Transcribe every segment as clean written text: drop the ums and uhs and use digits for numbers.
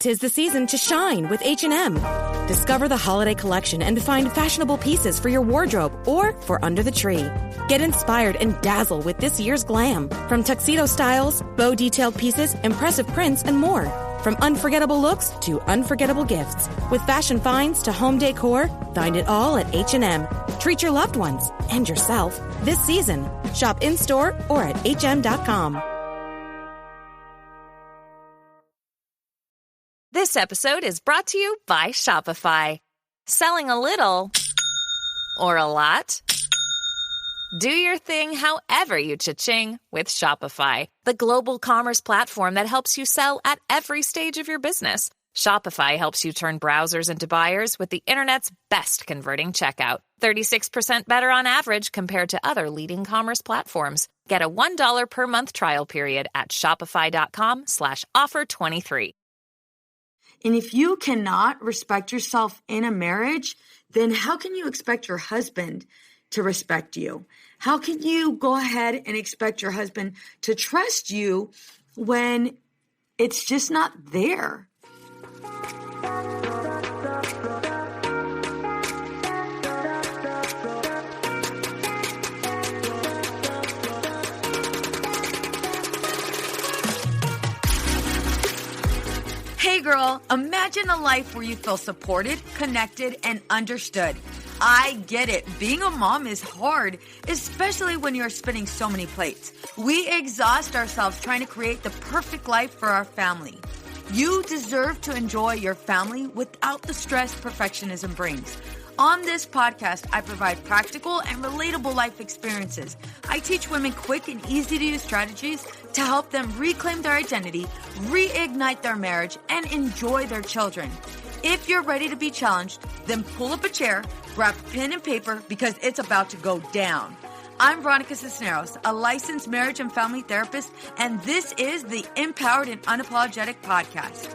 'Tis the season to shine with H&M. Discover the holiday collection and find fashionable pieces for your wardrobe or for under the tree. Get inspired and dazzle with this year's glam. From tuxedo styles, bow detailed pieces, impressive prints, and more. From unforgettable looks to unforgettable gifts. With fashion finds to home decor, find it all at H&M. Treat your loved ones and yourself this season. Shop in-store or at hm.com. This episode is brought to you by Shopify. Selling a little or a lot? Do your thing however you cha-ching with Shopify, the global commerce platform that helps you sell at every stage of your business. Shopify helps you turn browsers into buyers with the internet's best converting checkout. 36% better on average compared to other leading commerce platforms. Get a $1 per month trial period at shopify.com/offer23. And if you cannot respect yourself in a marriage, then how can you expect your husband to respect you? How can you go ahead and expect your husband to trust you when it's just not there? Hey girl, imagine a life where you feel supported, connected, and understood. I get it. Being a mom is hard, especially when you're spinning so many plates. We exhaust ourselves trying to create the perfect life for our family. You deserve to enjoy your family without the stress perfectionism brings. On this podcast, I provide practical and relatable life experiences. I teach women quick and easy-to-use strategies to help them reclaim their identity, reignite their marriage, and enjoy their children. If you're ready to be challenged, then pull up a chair, grab pen and paper, because it's about to go down. I'm Veronica Cisneros, a licensed marriage and family therapist, and this is the Empowered and Unapologetic podcast.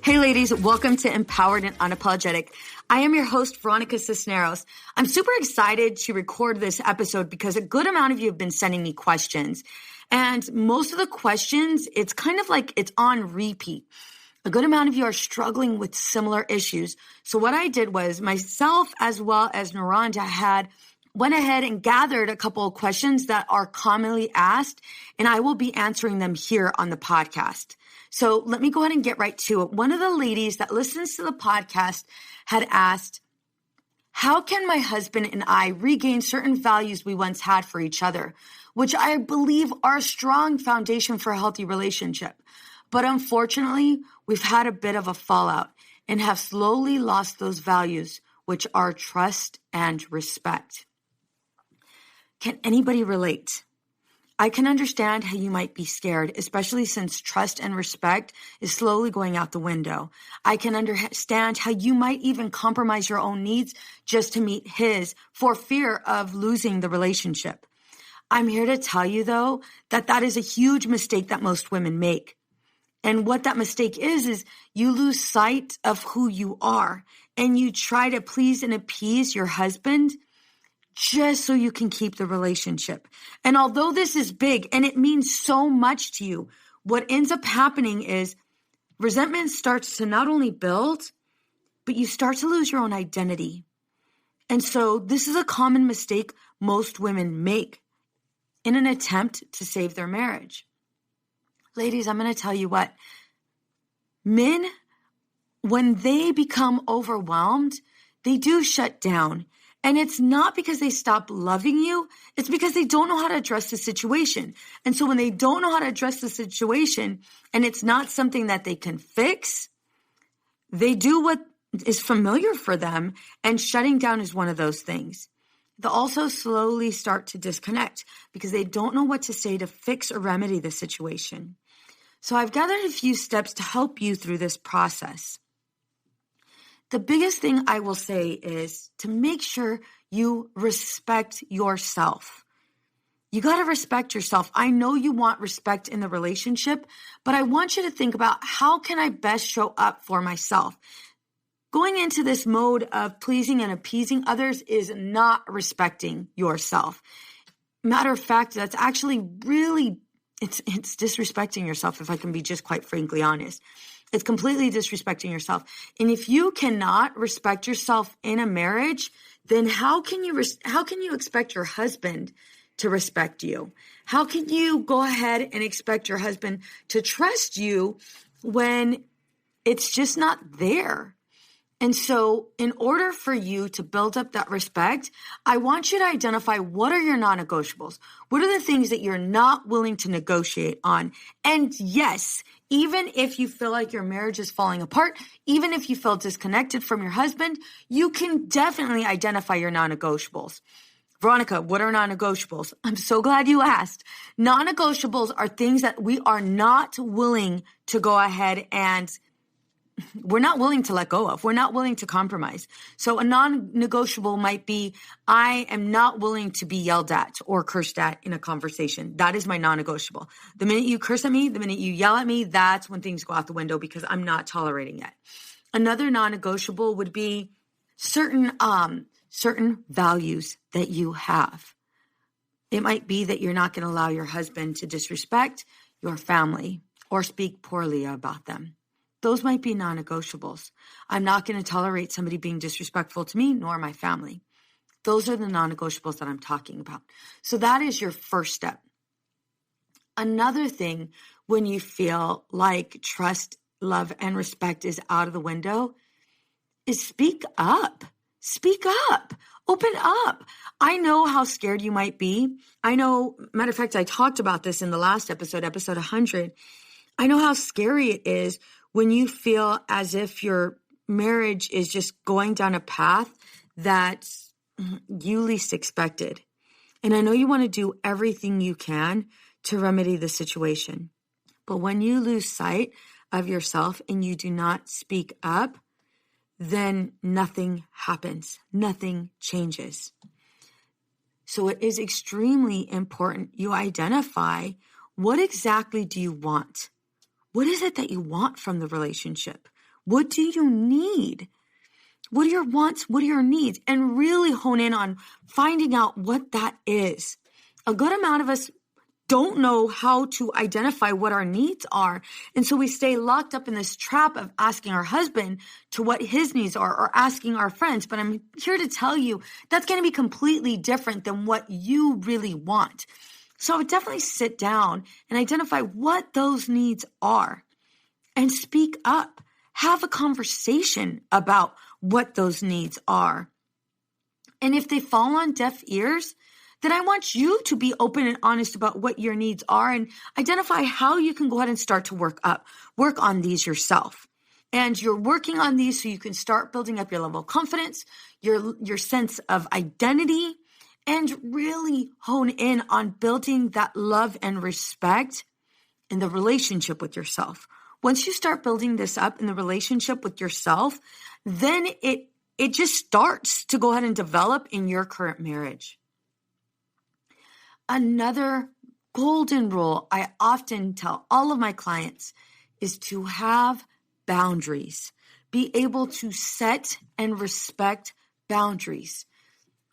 Hey ladies, welcome to Empowered and Unapologetic. I am your host, Veronica Cisneros. I'm super excited to record this episode because a good amount of you have been sending me questions. And most of the questions, it's kind of like it's on repeat. A good amount of you are struggling with similar issues. So what I did was myself as well as Naranda went ahead and gathered a couple of questions that are commonly asked, and I will be answering them here on the podcast. So let me go ahead and get right to it. One of the ladies that listens to the podcast had asked, how can my husband and I regain certain values we once had for each other, which I believe are a strong foundation for a healthy relationship? But unfortunately, we've had a bit of a fallout and have slowly lost those values, which are trust and respect. Can anybody relate? I can understand how you might be scared, especially since trust and respect is slowly going out the window. I can understand how you might even compromise your own needs just to meet his for fear of losing the relationship. I'm here to tell you, though, that is a huge mistake that most women make. And what that mistake is you lose sight of who you are and you try to please and appease your husband just so you can keep the relationship. And although this is big and it means so much to you, what ends up happening is resentment starts to not only build, but you start to lose your own identity. And so this is a common mistake most women make in an attempt to save their marriage. Ladies, I'm going to tell you what. Men, when they become overwhelmed, they do shut down. And it's not because they stop loving you. It's because they don't know how to address the situation. And so when they don't know how to address the situation and it's not something that they can fix, they do what is familiar for them. And shutting down is one of those things. They'll also slowly start to disconnect because they don't know what to say to fix or remedy the situation. So I've gathered a few steps to help you through this process. The biggest thing I will say is to make sure you respect yourself. You got to respect yourself. I know you want respect in the relationship, but I want you to think about how can I best show up for myself? Going into this mode of pleasing and appeasing others is not respecting yourself. Matter of fact, that's actually really, it's disrespecting yourself, if I can be just quite frankly honest. It's completely disrespecting yourself. And if you cannot respect yourself in a marriage, then how can you expect your husband to respect you? How can you go ahead and expect your husband to trust you when it's just not there? And so in order for you to build up that respect, I want you to identify what are your non-negotiables. What are the things that you're not willing to negotiate on? And yes, even if you feel like your marriage is falling apart, even if you feel disconnected from your husband, you can definitely identify your non-negotiables. Veronica, what are non-negotiables? I'm so glad you asked. Non-negotiables are things that we are not willing to go ahead and we're not willing to let go of. We're not willing to compromise. So a non-negotiable might be, I am not willing to be yelled at or cursed at in a conversation. That is my non-negotiable. The minute you curse at me, the minute you yell at me, that's when things go out the window because I'm not tolerating it. Another non-negotiable would be certain values that you have. It might be that you're not going to allow your husband to disrespect your family or speak poorly about them. Those might be non-negotiables. I'm not going to tolerate somebody being disrespectful to me nor my family. Those are the non-negotiables that I'm talking about. So that is your first step. Another thing, when you feel like trust, love, and respect is out of the window, is speak up. Speak up. Open up. I know how scared you might be. I know, matter of fact, I talked about this in the last episode 100. I know how scary it is when you feel as if your marriage is just going down a path that you least expected. And I know you want to do everything you can to remedy the situation. But when you lose sight of yourself and you do not speak up, then nothing happens. Nothing changes. So it is extremely important you identify what exactly do you want? What is it that you want from the relationship? What do you need? What are your wants? What are your needs? And really hone in on finding out what that is. A good amount of us don't know how to identify what our needs are. And so we stay locked up in this trap of asking our husband to what his needs are or asking our friends. But I'm here to tell you that's going to be completely different than what you really want. So I would definitely sit down and identify what those needs are and speak up. Have a conversation about what those needs are. And if they fall on deaf ears, then I want you to be open and honest about what your needs are and identify how you can go ahead and start to work on these yourself. And you're working on these so you can start building up your level of confidence, your sense of identity, and really hone in on building that love and respect in the relationship with yourself. Once you start building this up in the relationship with yourself, then it just starts to go ahead and develop in your current marriage. Another golden rule I often tell all of my clients is to have boundaries. Be able to set and respect boundaries.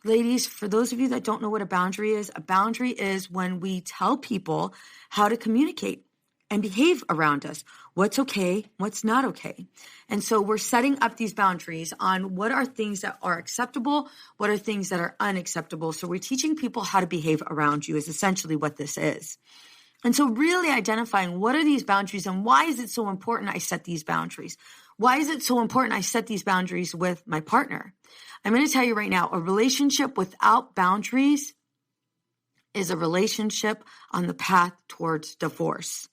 Ladies, for those of you that don't know what a boundary is when we tell people how to communicate and behave around us. What's okay, what's not okay. And so we're setting up these boundaries on what are things that are acceptable, what are things that are unacceptable. So we're teaching people how to behave around you is essentially what this is. And so really identifying what are these boundaries and why is it so important I set these boundaries? Why is it so important I set these boundaries with my partner? I'm going to tell you right now, a relationship without boundaries is a relationship on the path towards divorce.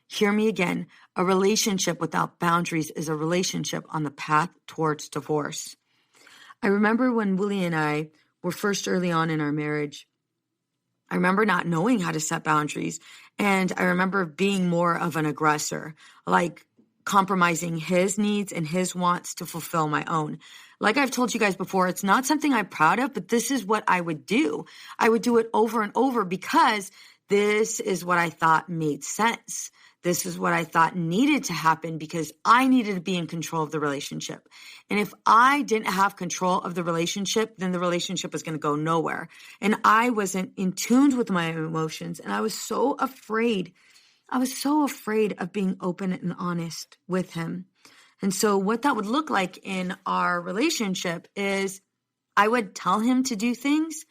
Hear me again. A relationship without boundaries is a relationship on the path towards divorce. I remember when Willie and I were first early on in our marriage, I remember not knowing how to set boundaries. And I remember being more of an aggressor, like compromising his needs and his wants to fulfill my own. Like I've told you guys before, it's not something I'm proud of, but this is what I would do. I would do it over and over because this is what I thought made sense. This is what I thought needed to happen because I needed to be in control of the relationship. And if I didn't have control of the relationship, then the relationship was going to go nowhere. And I wasn't in tune with my emotions. And I was so afraid. I was so afraid of being open and honest with him. And so what that would look like in our relationship is I would tell him to do things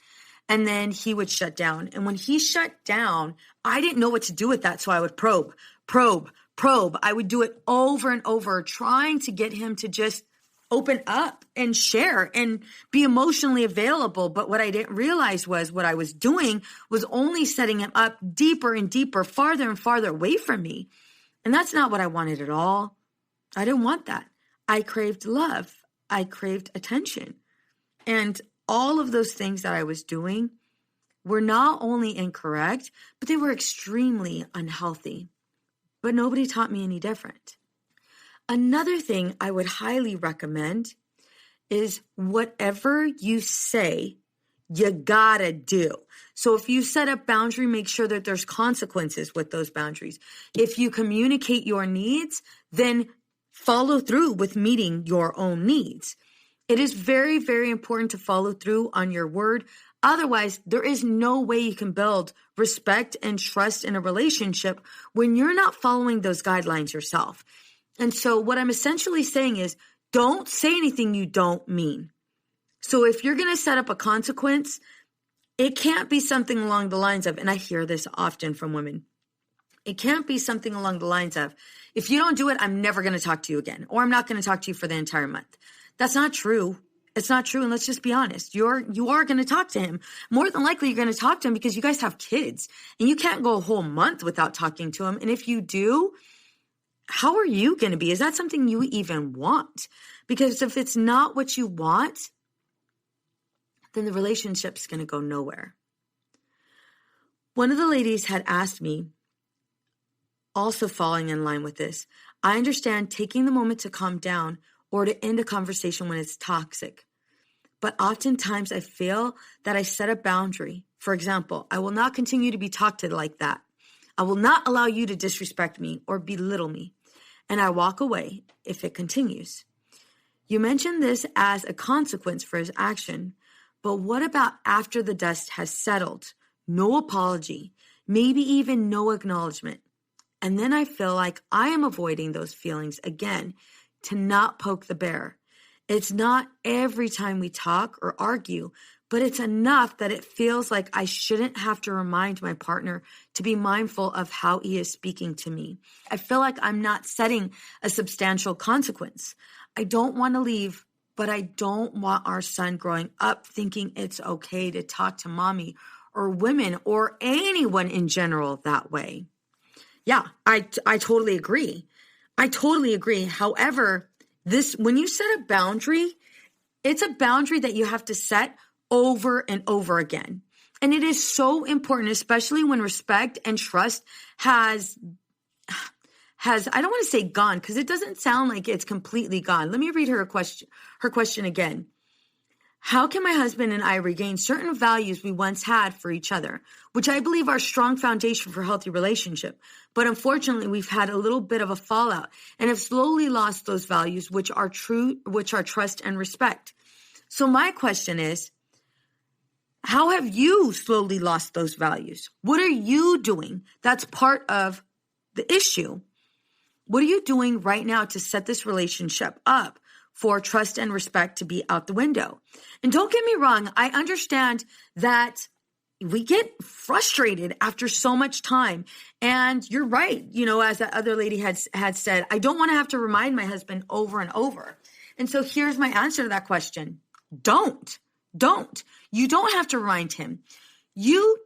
and then he would shut down. And when he shut down, I didn't know what to do with that. So I would probe. I would do it over and over, trying to get him to just open up and share and be emotionally available. But what I didn't realize was what I was doing was only setting him up deeper and deeper, farther and farther away from me. And that's not what I wanted at all. I didn't want that. I craved love. I craved attention. And all of those things that I was doing were not only incorrect, but they were extremely unhealthy. But nobody taught me any different. Another thing I would highly recommend is whatever you say, you gotta do. So if you set a boundary, make sure that there's consequences with those boundaries. If you communicate your needs, then follow through with meeting your own needs. It is very, very important to follow through on your word. Otherwise, there is no way you can build respect and trust in a relationship when you're not following those guidelines yourself. And so what I'm essentially saying is don't say anything you don't mean. So if you're going to set up a consequence, it can't be something along the lines of, and I hear this often from women, it can't be something along the lines of, if you don't do it, I'm never going to talk to you again, or I'm not going to talk to you for the entire month. That's not true. It's not true. And let's just be honest. You are going to talk to him. More than likely, you're going to talk to him because you guys have kids and you can't go a whole month without talking to him. And if you do, how are you going to be? Is that something you even want? Because if it's not what you want, then the relationship's going to go nowhere. One of the ladies had asked me, also falling in line with this, I understand taking the moment to calm down or to end a conversation when it's toxic. But oftentimes I feel that I set a boundary. For example, I will not continue to be talked to like that. I will not allow you to disrespect me or belittle me. And I walk away if it continues. You mentioned this as a consequence for his action, but what about after the dust has settled? No apology, maybe even no acknowledgement. And then I feel like I am avoiding those feelings again to not poke the bear. It's not every time we talk or argue, but it's enough that it feels like I shouldn't have to remind my partner to be mindful of how he is speaking to me. I feel like I'm not setting a substantial consequence. I don't want to leave, but I don't want our son growing up thinking it's okay to talk to mommy or women or anyone in general that way. Yeah, I totally agree. I totally agree. However, when you set a boundary, it's a boundary that you have to set over and over again. And it is so important, especially when respect and trust has I don't want to say gone because it doesn't sound like it's completely gone. Let me read her question again. How can my husband and I regain certain values we once had for each other, which I believe are a strong foundation for a healthy relationship? But unfortunately, we've had a little bit of a fallout and have slowly lost those values, which are trust and respect. So my question is, how have you slowly lost those values? What are you doing? That's part of the issue. What are you doing right now to set this relationship up for trust and respect to be out the window? And don't get me wrong, I understand that we get frustrated after so much time. And you're right, as that other lady had said, I don't want to have to remind my husband over and over. And so here's my answer to that question. Don't. You don't have to remind him. You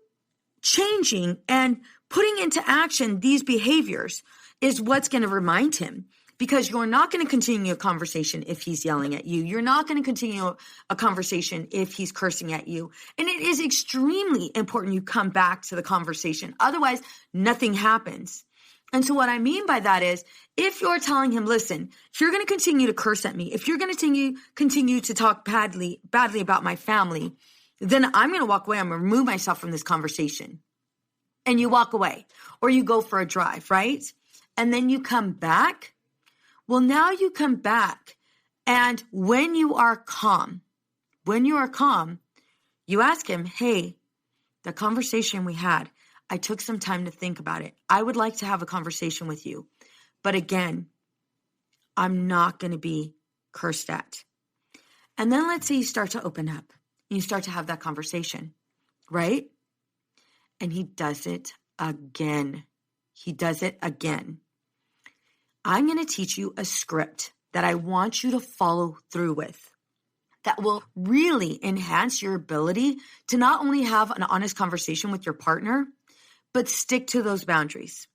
changing and putting into action these behaviors is what's going to remind him, because you're not going to continue a conversation if he's yelling at you. You're not going to continue a conversation if he's cursing at you. And it is extremely important you come back to the conversation. Otherwise, nothing happens. And so what I mean by that is, if you're telling him, listen, if you're going to continue to curse at me, if you're going to continue to talk badly about my family, then I'm going to walk away. I'm going to remove myself from this conversation. And you walk away or you go for a drive, right? and then you come back. Well, now you come back, and when you are calm, you ask him, hey, the conversation we had, I took some time to think about it. I would like to have a conversation with you. But again, I'm not going to be cursed at. And then let's say you start to open up. You start to have that conversation, right? And he does it again. I'm going to teach you a script that I want you to follow through with that will really enhance your ability to not only have an honest conversation with your partner, but stick to those boundaries.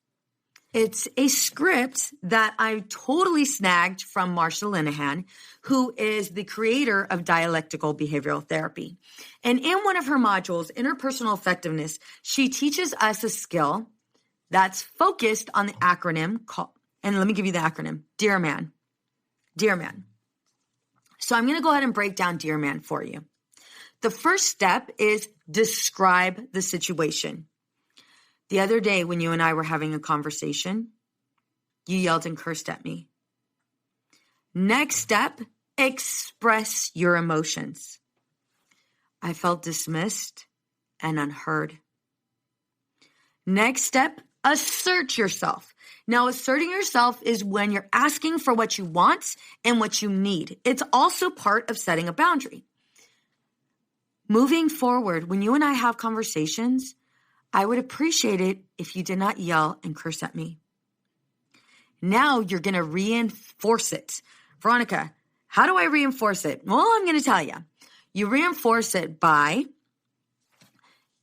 It's a script that I totally snagged from Marsha Linehan, who is the creator of dialectical behavioral therapy. And in one of her modules, Interpersonal Effectiveness, she teaches us a skill that's focused on the acronym called, and let me give you the acronym, Dear Man. Dear Man. So I'm going to go ahead and break down Dear Man for you. The first step is describe the situation. The other day when you and I were having a conversation, you yelled and cursed at me. Next step, express your emotions. I felt dismissed and unheard. Next step, assert yourself. Now, asserting yourself is when you're asking for what you want and what you need. It's also part of setting a boundary. Moving forward, when you and I have conversations, I would appreciate it if you did not yell and curse at me. Now you're going to reinforce it. Veronica, how do I reinforce it? Well, I'm going to tell you. You reinforce it by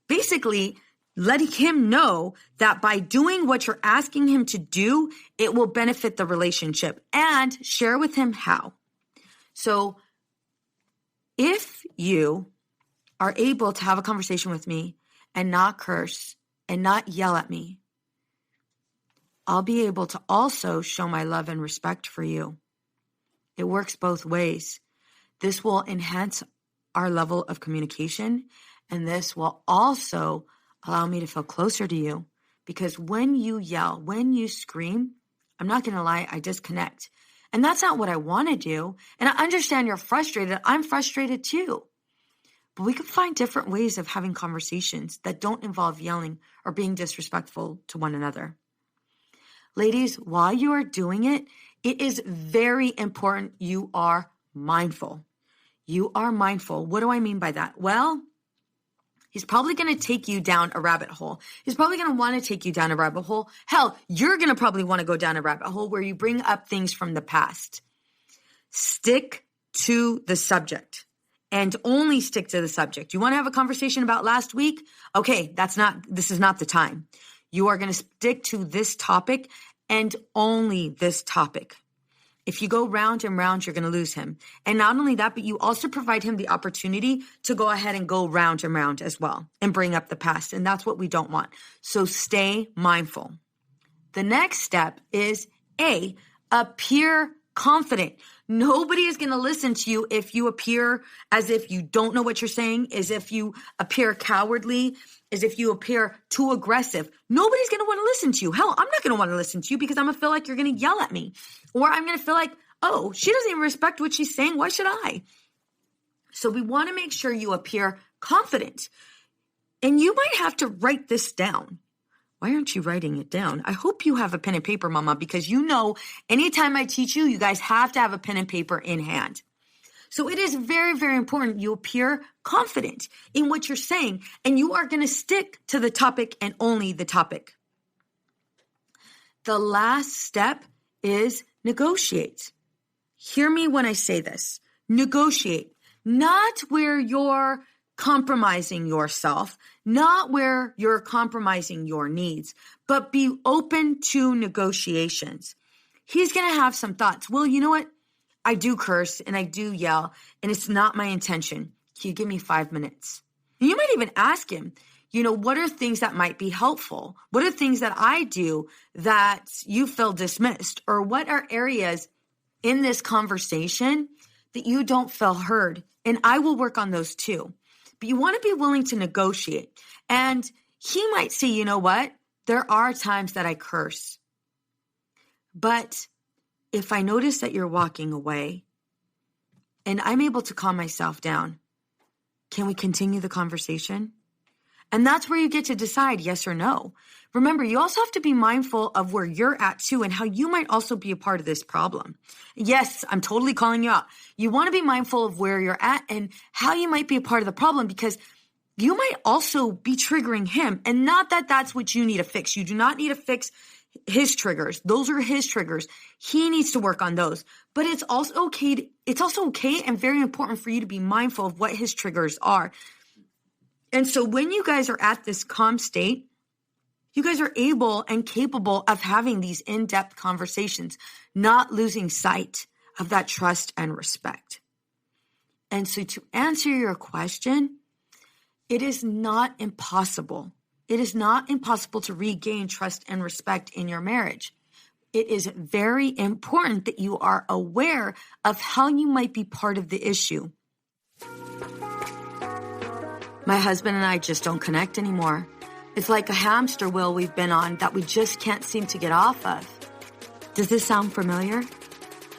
basically letting him know that by doing what you're asking him to do, it will benefit the relationship, and share with him how. So if you are able to have a conversation with me and not curse and not yell at me, I'll be able to also show my love and respect for you. It works both ways. This will enhance our level of communication, and this will also allow me to feel closer to you, because when you yell, when you scream, I'm not going to lie, I disconnect. And that's not what I want to do. And I understand you're frustrated. I'm frustrated too. But we can find different ways of having conversations that don't involve yelling or being disrespectful to one another. Ladies, while you are doing it, it is very important you are mindful. You are mindful. What do I mean by that? Well, he's probably going to take you down a rabbit hole. He's probably going to want to take you down a rabbit hole. Hell, you're going to probably want to go down a rabbit hole where you bring up things from the past. Stick to the subject. And only stick to the subject. You want to have a conversation about last week? Okay, this is not the time. You are going to stick to this topic and only this topic. If you go round and round, you're going to lose him. And not only that, but you also provide him the opportunity to go ahead and go round and round as well and bring up the past. And that's what we don't want. So stay mindful. The next step is appear confident. Nobody is going to listen to you if you appear as if you don't know what you're saying, as if you appear cowardly, as if you appear too aggressive. Nobody's going to want to listen to you. Hell, I'm not going to want to listen to you because I'm going to feel like you're going to yell at me. Or I'm going to feel like, oh, she doesn't even respect what she's saying. Why should I? So we want to make sure you appear confident. And you might have to write this down. Why aren't you writing it down? I hope you have a pen and paper, Mama, because you know anytime I teach you, you guys have to have a pen and paper in hand. So it is very, very important you appear confident in what you're saying, and you are going to stick to the topic and only the topic. The last step is negotiate. Hear me when I say this. Negotiate, not where you're compromising yourself, not where you're compromising your needs, but be open to negotiations. He's going to have some thoughts. Well, you know what? I do curse and I do yell and it's not my intention. Can you give me 5 minutes? And you might even ask him, what are things that might be helpful? What are things that I do that you feel dismissed? Or what are areas in this conversation that you don't feel heard? And I will work on those too. But you want to be willing to negotiate. And he might say, you know what? There are times that I curse. But if I notice that you're walking away and I'm able to calm myself down, can we continue the conversation? And that's where you get to decide yes or no. Remember, you also have to be mindful of where you're at too and how you might also be a part of this problem. Yes, I'm totally calling you out. You want to be mindful of where you're at and how you might be a part of the problem, because you might also be triggering him. And not that that's what you need to fix. You do not need to fix his triggers. Those are his triggers. He needs to work on those. But it's also okay. It's also okay and very important for you to be mindful of what his triggers are. And so when you guys are at this calm state, you guys are able and capable of having these in-depth conversations, not losing sight of that trust and respect. And so to answer your question, it is not impossible. It is not impossible to regain trust and respect in your marriage. It is very important that you are aware of how you might be part of the issue. My husband and I just don't connect anymore. It's like a hamster wheel we've been on that we just can't seem to get off of. Does this sound familiar?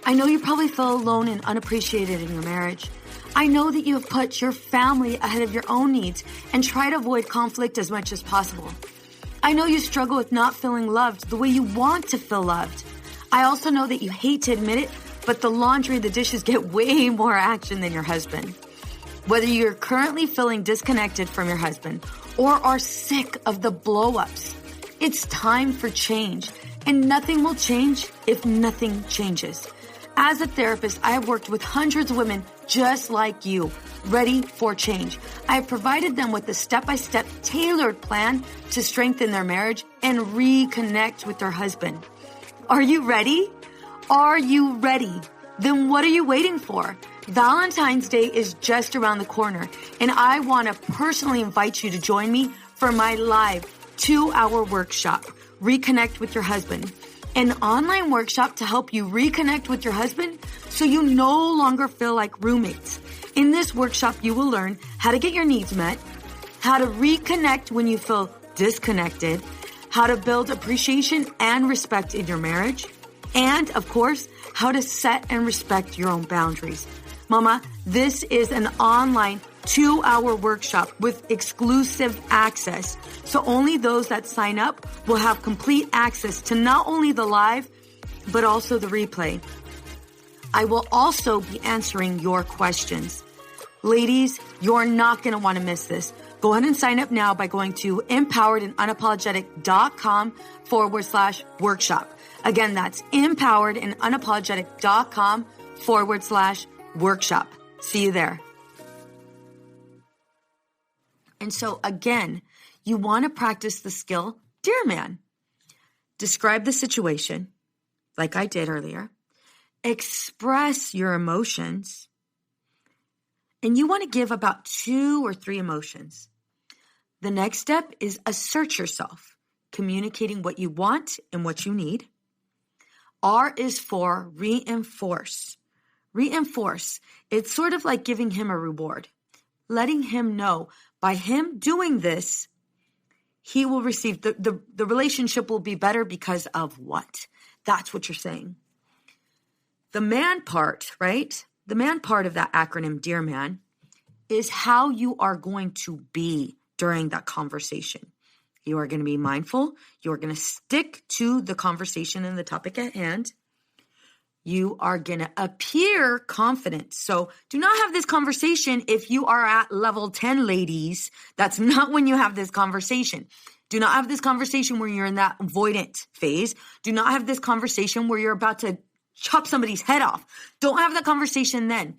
I know you probably feel alone and unappreciated in your marriage. I know that you have put your family ahead of your own needs and try to avoid conflict as much as possible. I know you struggle with not feeling loved the way you want to feel loved. I also know that you hate to admit it, but the laundry and the dishes get way more action than your husband. Whether you're currently feeling disconnected from your husband or are sick of the blow-ups, it's time for change, and nothing will change if nothing changes. As a therapist, I have worked with hundreds of women just like you, ready for change. I have provided them with a step-by-step tailored plan to strengthen their marriage and reconnect with their husband. Are you ready? Are you ready? Then what are you waiting for? Valentine's Day is just around the corner, and I want to personally invite you to join me for my live 2-hour workshop, Reconnect with Your Husband. An online workshop to help you reconnect with your husband so you no longer feel like roommates. In this workshop, you will learn how to get your needs met, how to reconnect when you feel disconnected, how to build appreciation and respect in your marriage, and, of course, how to set and respect your own boundaries. Mama, this is an online 2-hour workshop with exclusive access. So only those that sign up will have complete access to not only the live, but also the replay. I will also be answering your questions. Ladies, you're not going to want to miss this. Go ahead and sign up now by going to empoweredandunapologetic.com/workshop. Again, that's empoweredandunapologetic.com/workshop. See you there. And so again, you want to practice the skill, dear man. Describe the situation, like I did earlier. Express your emotions. And you want to give about 2 or 3 emotions. The next step is assert yourself, communicating what you want and what you need. R is for reinforce. Reinforce. It's sort of like giving him a reward, letting him know by him doing this, he will receive, the relationship will be better because of what? That's what you're saying. The man part, right? The man part of that acronym, Dear Man, is how you are going to be during that conversation. You are going to be mindful. You are going to stick to the conversation and the topic at hand. You are going to appear confident. So do not have this conversation if you are at level 10, ladies. That's not when you have this conversation. Do not have this conversation where you're in that avoidant phase. Do not have this conversation where you're about to chop somebody's head off. Don't have that conversation then.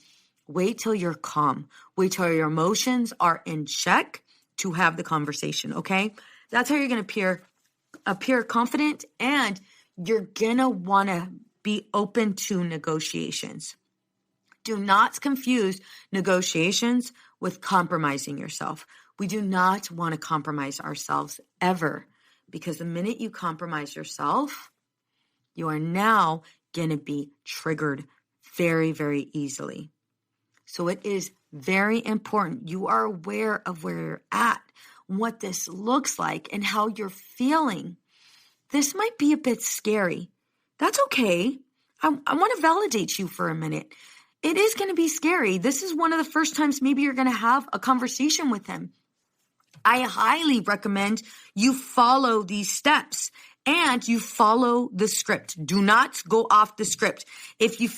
Wait till you're calm. Wait till your emotions are in check to have the conversation, okay? That's how you're going to appear confident, and you're going to want to be open to negotiations. Do not confuse negotiations with compromising yourself. We do not want to compromise ourselves ever, because the minute you compromise yourself, you are now going to be triggered very, very easily. So it is very important you are aware of where you're at, what this looks like, and how you're feeling. This might be a bit scary. That's okay. I want to validate you for a minute. It is going to be scary. This is one of the first times maybe you're going to have a conversation with him. I highly recommend you follow these steps and you follow the script. Do not go off the script. If you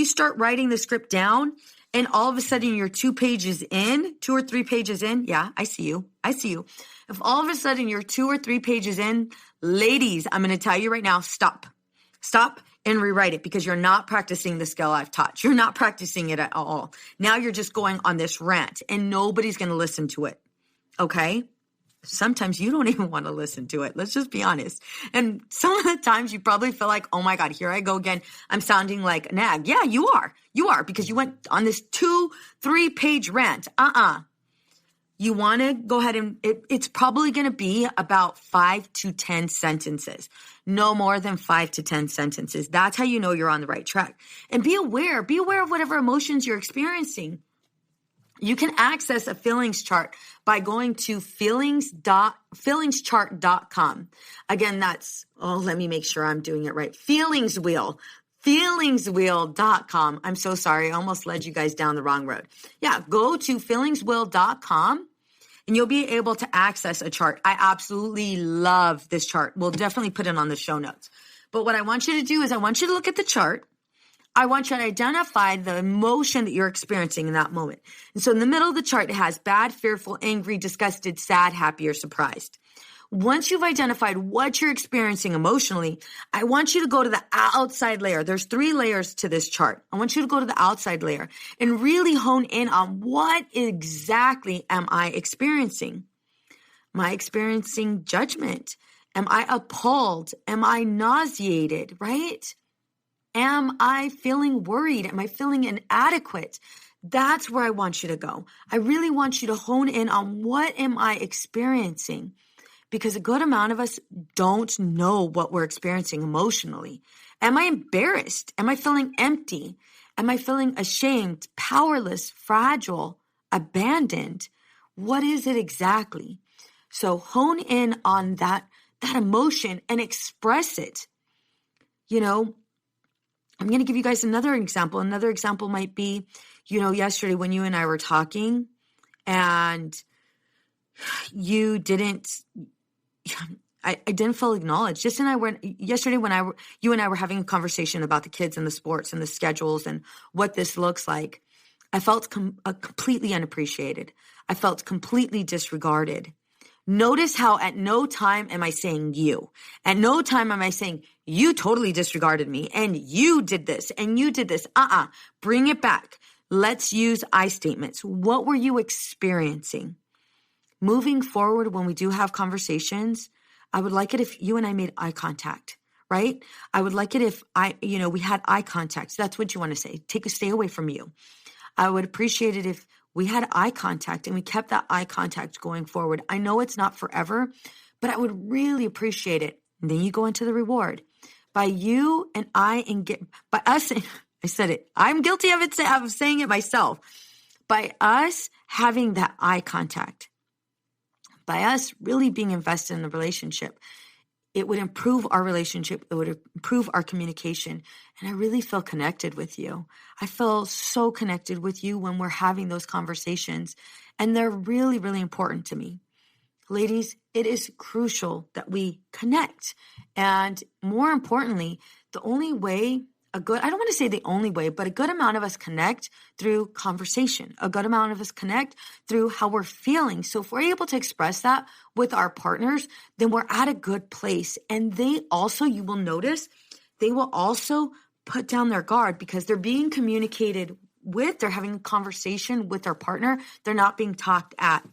start writing the script down and all of a sudden you're 2 or 3 pages in, yeah, I see you. If all of a sudden you're 2 or 3 pages in, ladies, I'm going to tell you right now, stop and rewrite it, because you're not practicing the skill I've taught. You're not practicing it at all. Now you're just going on this rant and nobody's going to listen to it. Okay? Sometimes you don't even want to listen to it. Let's just be honest. And some of the times you probably feel like, oh my God, here I go again. I'm sounding like a nag. Yeah, you are. Because you went on this 2-3 page rant. You want to go ahead and it's probably going to be about 5 to 10 sentences. No more than 5 to 10 sentences. That's how you know you're on the right track. And be aware of whatever emotions you're experiencing. You can access a feelings chart by going to feelingschart.com. Again, let me make sure I'm doing it right. Feelingswheel.com. I'm so sorry. I almost led you guys down the wrong road. Yeah, go to feelingswheel.com and you'll be able to access a chart. I absolutely love this chart. We'll definitely put it on the show notes. But what I want you to do is I want you to look at the chart. I want you to identify the emotion that you're experiencing in that moment. And so in the middle of the chart, it has bad, fearful, angry, disgusted, sad, happy, or surprised. Once you've identified what you're experiencing emotionally, I want you to go to the outside layer. There's 3 layers to this chart. I want you to go to the outside layer and really hone in on what exactly am I experiencing? Am I experiencing judgment? Am I appalled? Am I nauseated, right? Am I feeling worried? Am I feeling inadequate? That's where I want you to go. I really want you to hone in on what am I experiencing? Because a good amount of us don't know what we're experiencing emotionally. Am I embarrassed? Am I feeling empty? Am I feeling ashamed, powerless, fragile, abandoned? What is it exactly? So hone in on that emotion and express it. You know, I'm going to give you guys another example. Another example might be, yesterday when you and I were talking and I didn't feel acknowledged. Yesterday when you and I were having a conversation about the kids and the sports and the schedules and what this looks like, I felt completely unappreciated. I felt completely disregarded. Notice how at no time am I saying you. At no time am I saying you totally disregarded me and you did this and you did this. Bring it back. Let's use I statements. What were you experiencing? Moving forward, when we do have conversations, I would like it if you and I made eye contact, right? I would like it if we had eye contact. So that's what you want to say. Stay away from you. I would appreciate it if we had eye contact and we kept that eye contact going forward. I know it's not forever, but I would really appreciate it. And then you go into the reward. By you and I by us, I said it. I'm guilty of saying it myself. By us having that eye contact, by us really being invested in the relationship, it would improve our relationship. It would improve our communication. And I really feel connected with you. I feel so connected with you when we're having those conversations. And they're really, really important to me. Ladies, it is crucial that we connect. And more importantly, the only way I don't want to say the only way, but a good amount of us connect through conversation. A good amount of us connect through how we're feeling. So if we're able to express that with our partners, then we're at a good place. And they also, you will notice, they will also put down their guard because they're being communicated with, they're having a conversation with their partner. They're not being talked at.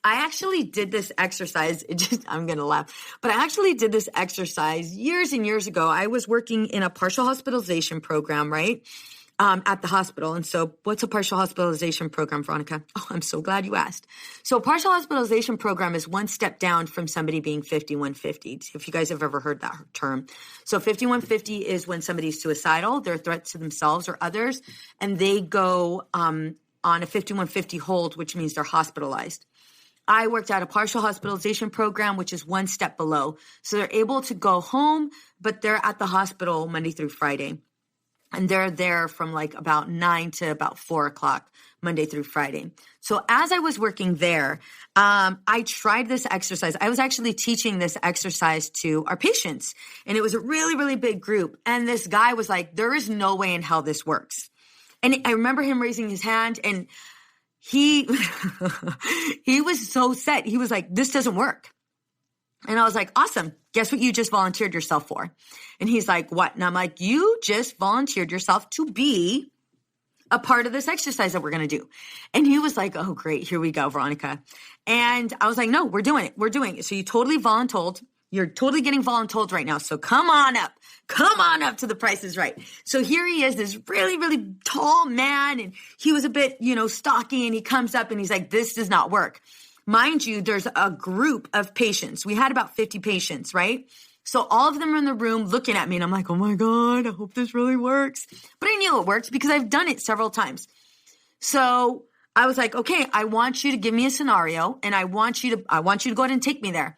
I actually did this exercise. I'm going to laugh, but I actually did this exercise years and years ago. I was working in a partial hospitalization program, right? At the hospital. And so what's a partial hospitalization program, Veronica? Oh, I'm so glad you asked. So a partial hospitalization program is one step down from somebody being 5150, if you guys have ever heard that term. So 5150 is when somebody's suicidal, they're a threat to themselves or others, and they go on a 5150 hold, which means they're hospitalized. I worked at a partial hospitalization program, which is one step below. So they're able to go home, but they're at the hospital Monday through Friday. And they're there from like about 9 to about 4 o'clock, Monday through Friday. So as I was working there, I tried this exercise. I was actually teaching this exercise to our patients, and it was a really, really big group. And this guy was like, there is no way in hell this works. And I remember him raising his hand, and he was so set. He was like, this doesn't work. And I was like, awesome. Guess what you just volunteered yourself for? And he's like, what? And I'm like, you just volunteered yourself to be a part of this exercise that we're going to do. And he was like, oh, great. Here we go, Veronica. And I was like, no, we're doing it. We're doing it. So you totally voluntold. You're totally getting voluntold right now. So come on up. Come on up to The Price is Right. So here he is, this really, really tall man. And he was a bit, stocky. And he comes up and he's like, this does not work. Mind you, there's a group of patients. We had about 50 patients, right? So all of them are in the room looking at me, and I'm like, oh my God, I hope this really works. But I knew it worked because I've done it several times. So I was like, okay, I want you to give me a scenario, and I want you to go ahead and take me there.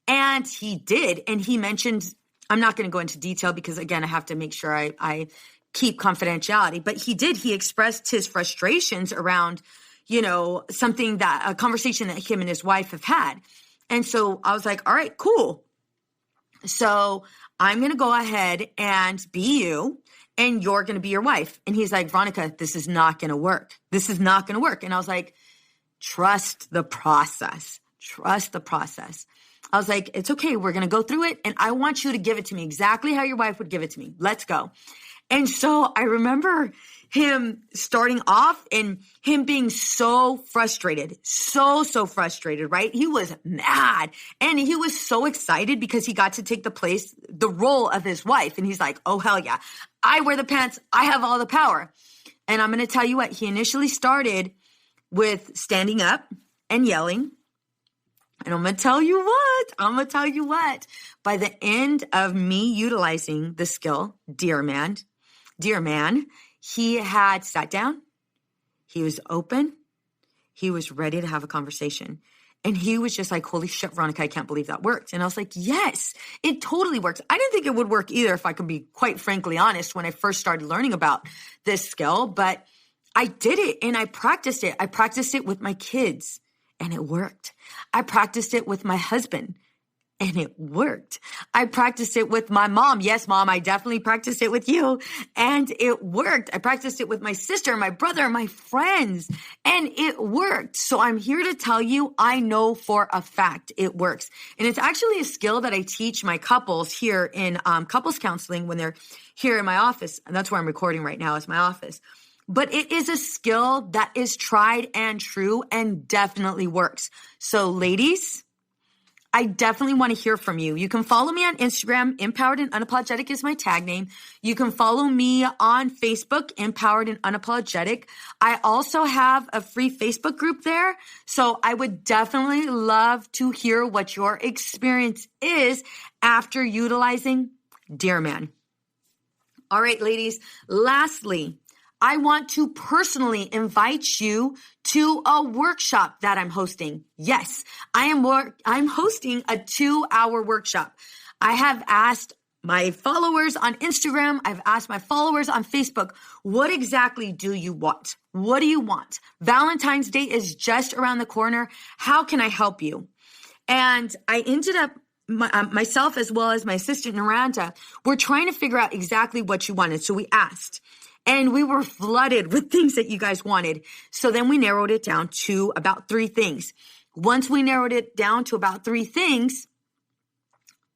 And he did. And he mentioned, I'm not going to go into detail because, again, I have to make sure I keep confidentiality. But he did. He expressed his frustrations around a conversation that him and his wife have had. And so I was like, all right, cool. So I'm going to go ahead and be you, and you're going to be your wife. And he's like, Veronica, this is not going to work. This is not going to work. And I was like, trust the process. Trust the process. I was like, it's okay. We're going to go through it. And I want you to give it to me exactly how your wife would give it to me. Let's go. And so I remember him starting off and him being so frustrated, so frustrated, right? He was mad and he was so excited because he got to take the role of his wife. And he's like, oh, hell yeah. I wear the pants. I have all the power. And I'm going to tell you what, he initially started with standing up and yelling. And I'm going to tell you what, by the end of me utilizing the skill, dear man, he had sat down, he was open, he was ready to have a conversation. And he was just like, holy shit, Veronica, I can't believe that worked. And I was like, yes, it totally works. I didn't think it would work either, if I could be quite frankly honest, when I first started learning about this skill. But I did it and I practiced it. I practiced it with my kids and it worked. I practiced it with my husband. And it worked. I practiced it with my mom. Yes, Mom, I definitely practiced it with you. And it worked. I practiced it with my sister, my brother, my friends. And it worked. So I'm here to tell you, I know for a fact it works. And it's actually a skill that I teach my couples here in couples counseling when they're here in my office. And that's where I'm recording right now, is my office. But it is a skill that is tried and true and definitely works. So ladies, I definitely want to hear from you. You can follow me on Instagram. Empowered and Unapologetic is my tag name. You can follow me on Facebook, Empowered and Unapologetic. I also have a free Facebook group there. So I would definitely love to hear what your experience is after utilizing Dear Man. All right, ladies. Lastly, I want to personally invite you to a workshop that I'm hosting. Yes, I'm hosting a 2-hour workshop. I have asked my followers on Instagram, I've asked my followers on Facebook, what exactly do you want? What do you want? Valentine's Day is just around the corner. How can I help you? And I ended up myself as well as my assistant Miranda, we're trying to figure out exactly what you wanted. So we asked. And we were flooded with things that you guys wanted. So then we narrowed it down to about 3 things. Once we narrowed it down to about 3 things,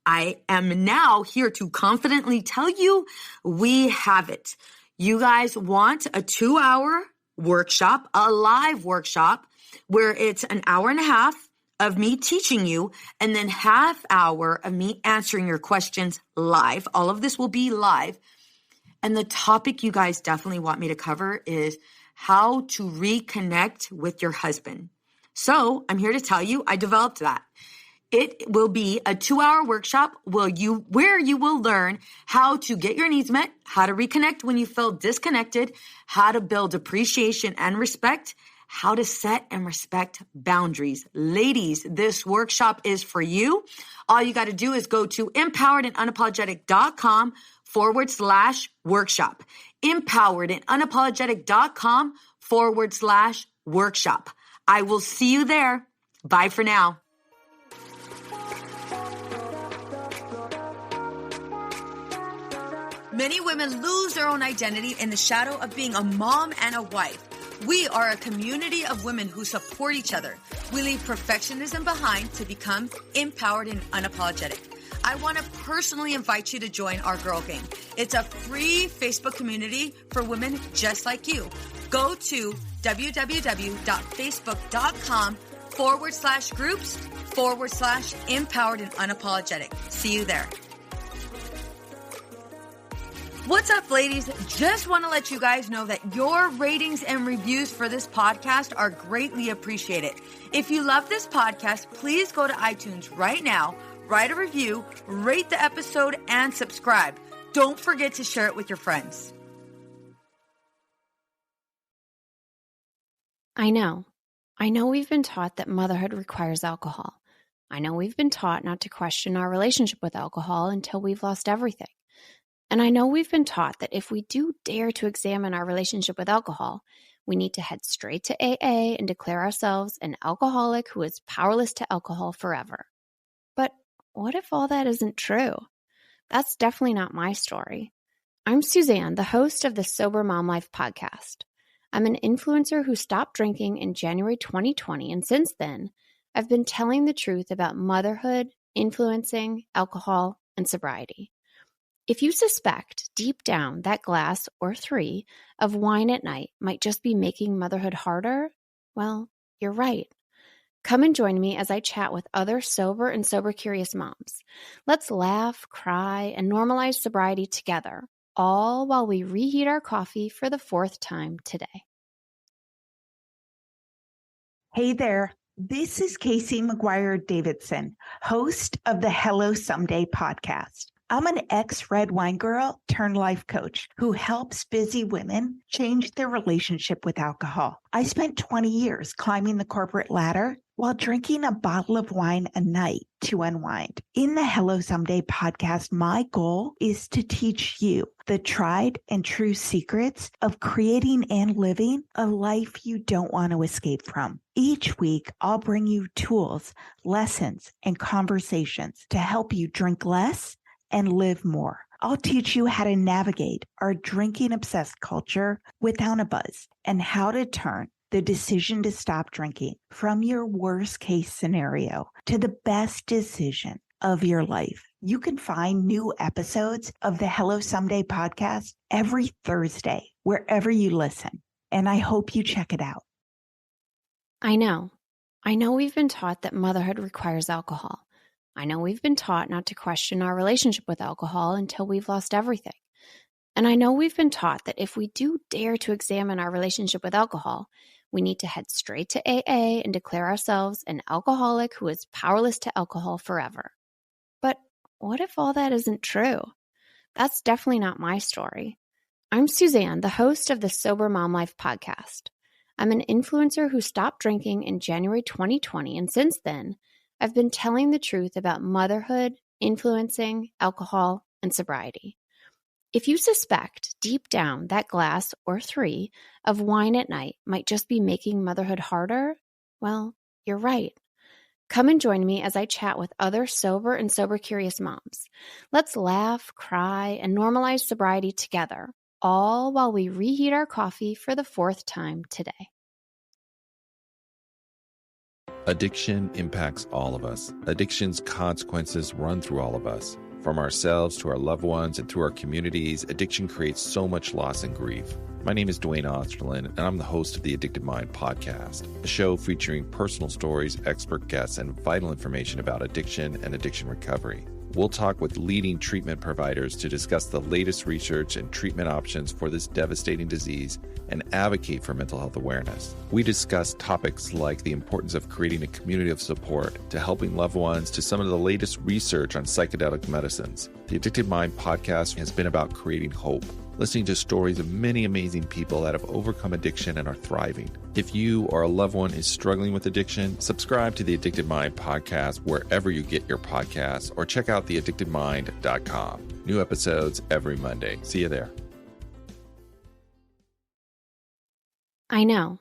I am now here to confidently tell you we have it. You guys want a 2-hour workshop, a live workshop, where it's an hour and a half of me teaching you and then half hour of me answering your questions live. All of this will be live. And the topic you guys definitely want me to cover is how to reconnect with your husband. So I'm here to tell you, I developed that. It will be a 2-hour workshop where you will learn how to get your needs met, how to reconnect when you feel disconnected, how to build appreciation and respect, how to set and respect boundaries. Ladies, this workshop is for you. All you got to do is go to empoweredandunapologetic.com/workshop. empoweredandunapologetic.com/workshop. I will see you there. Bye for now. Many women lose their own identity in the shadow of being a mom and a wife. We are a community of women who support each other. We leave perfectionism behind to become empowered and unapologetic. I want to personally invite you to join our Girl Gang. It's a free Facebook community for women just like you. Go to www.facebook.com/groups/empowered and unapologetic. See you there. What's up, ladies? Just want to let you guys know that your ratings and reviews for this podcast are greatly appreciated. If you love this podcast, please go to iTunes right now, write a review, rate the episode, and subscribe. Don't forget to share it with your friends. I know we've been taught that motherhood requires alcohol. I know we've been taught not to question our relationship with alcohol until we've lost everything. And I know we've been taught that if we do dare to examine our relationship with alcohol, we need to head straight to AA and declare ourselves an alcoholic who is powerless to alcohol forever. But what if all that isn't true? That's definitely not my story. I'm Suzanne, the host of the Sober Mom Life podcast. I'm an influencer who stopped drinking in January 2020, and since then, I've been telling the truth about motherhood, influencing, alcohol, and sobriety. If you suspect deep down that glass or 3 of wine at night might just be making motherhood harder, well, you're right. Come and join me as I chat with other sober and sober-curious moms. Let's laugh, cry, and normalize sobriety together, all while we reheat our coffee for the 4th time today. Hey there, this is Casey McGuire Davidson, host of the Hello Someday podcast. I'm an ex-red wine girl turned life coach who helps busy women change their relationship with alcohol. I spent 20 years climbing the corporate ladder while drinking a bottle of wine a night to unwind. In the Hello Someday podcast, my goal is to teach you the tried and true secrets of creating and living a life you don't want to escape from. Each week, I'll bring you tools, lessons, and conversations to help you drink less and live more. I'll teach you how to navigate our drinking-obsessed culture without a buzz and how to turn the decision to stop drinking from your worst-case scenario to the best decision of your life. You can find new episodes of the Hello Someday podcast every Thursday, wherever you listen, and I hope you check it out. I know we've been taught that motherhood requires alcohol. I know we've been taught not to question our relationship with alcohol until we've lost everything. And I know we've been taught that if we do dare to examine our relationship with alcohol, we need to head straight to AA and declare ourselves an alcoholic who is powerless to alcohol forever. But what if all that isn't true? That's definitely not my story. I'm Suzanne, the host of the Sober Mom Life podcast. I'm an influencer who stopped drinking in January 2020, and since then, I've been telling the truth about motherhood, influencing, alcohol, and sobriety. If you suspect deep down that glass or 3 of wine at night might just be making motherhood harder, well, you're right. Come and join me as I chat with other sober and sober-curious moms. Let's laugh, cry, and normalize sobriety together, all while we reheat our coffee for the 4th time today. Addiction impacts all of us. Addiction's consequences run through all of us. From ourselves to our loved ones and through our communities, addiction creates so much loss and grief. My name is Dwayne Osterlin, and I'm the host of the Addicted Mind podcast, a show featuring personal stories, expert guests, and vital information about addiction and addiction recovery. We'll talk with leading treatment providers to discuss the latest research and treatment options for this devastating disease and advocate for mental health awareness. We discuss topics like the importance of creating a community of support to helping loved ones to some of the latest research on psychedelic medicines. The Addicted Mind podcast has been about creating hope. listening to stories of many amazing people that have overcome addiction and are thriving. If you or a loved one is struggling with addiction, subscribe to the Addicted Mind podcast wherever you get your podcasts, or check out theaddictedmind.com. New episodes every Monday. See you there. I know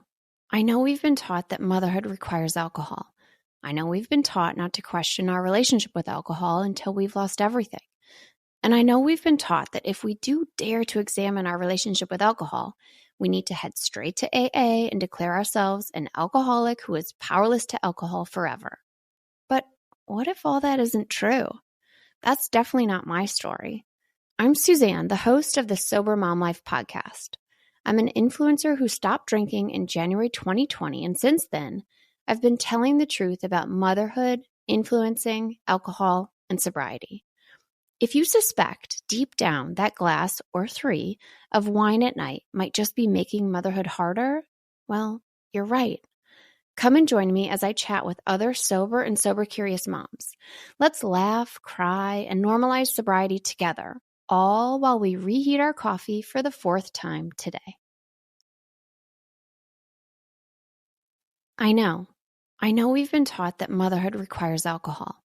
we've been taught that motherhood requires alcohol. I know we've been taught not to question our relationship with alcohol until we've lost everything. And I know we've been taught that if we do dare to examine our relationship with alcohol, we need to head straight to AA and declare ourselves an alcoholic who is powerless to alcohol forever. But what if all that isn't true? That's definitely not my story. I'm Suzanne, the host of the Sober Mom Life podcast. I'm an influencer who stopped drinking in January 2020, and since then, I've been telling the truth about motherhood, influencing, alcohol, and sobriety. If you suspect deep down that glass or 3 of wine at night might just be making motherhood harder, well, you're right. Come and join me as I chat with other sober and sober-curious moms. Let's laugh, cry, and normalize sobriety together, all while we reheat our coffee for the 4th time today. I know we've been taught that motherhood requires alcohol.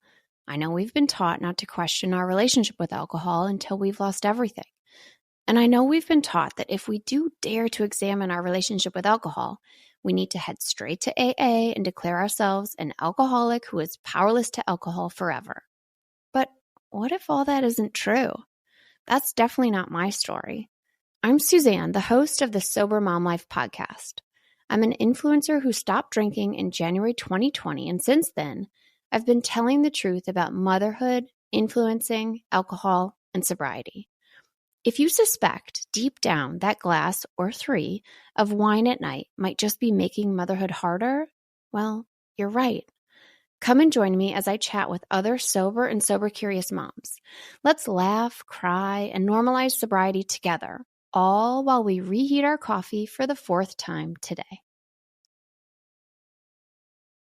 I know we've been taught not to question our relationship with alcohol until we've lost everything. And I know we've been taught that if we do dare to examine our relationship with alcohol, we need to head straight to AA and declare ourselves an alcoholic who is powerless to alcohol forever. But what if all that isn't true? That's definitely not my story. I'm Suzanne, the host of the Sober Mom Life podcast. I'm an influencer who stopped drinking in January 2020, and since then, I've been telling the truth about motherhood, influencing, alcohol, and sobriety. If you suspect deep down that glass or 3 of wine at night might just be making motherhood harder, well, you're right. Come and join me as I chat with other sober and sober-curious moms. Let's laugh, cry, and normalize sobriety together, all while we reheat our coffee for the 4th time today.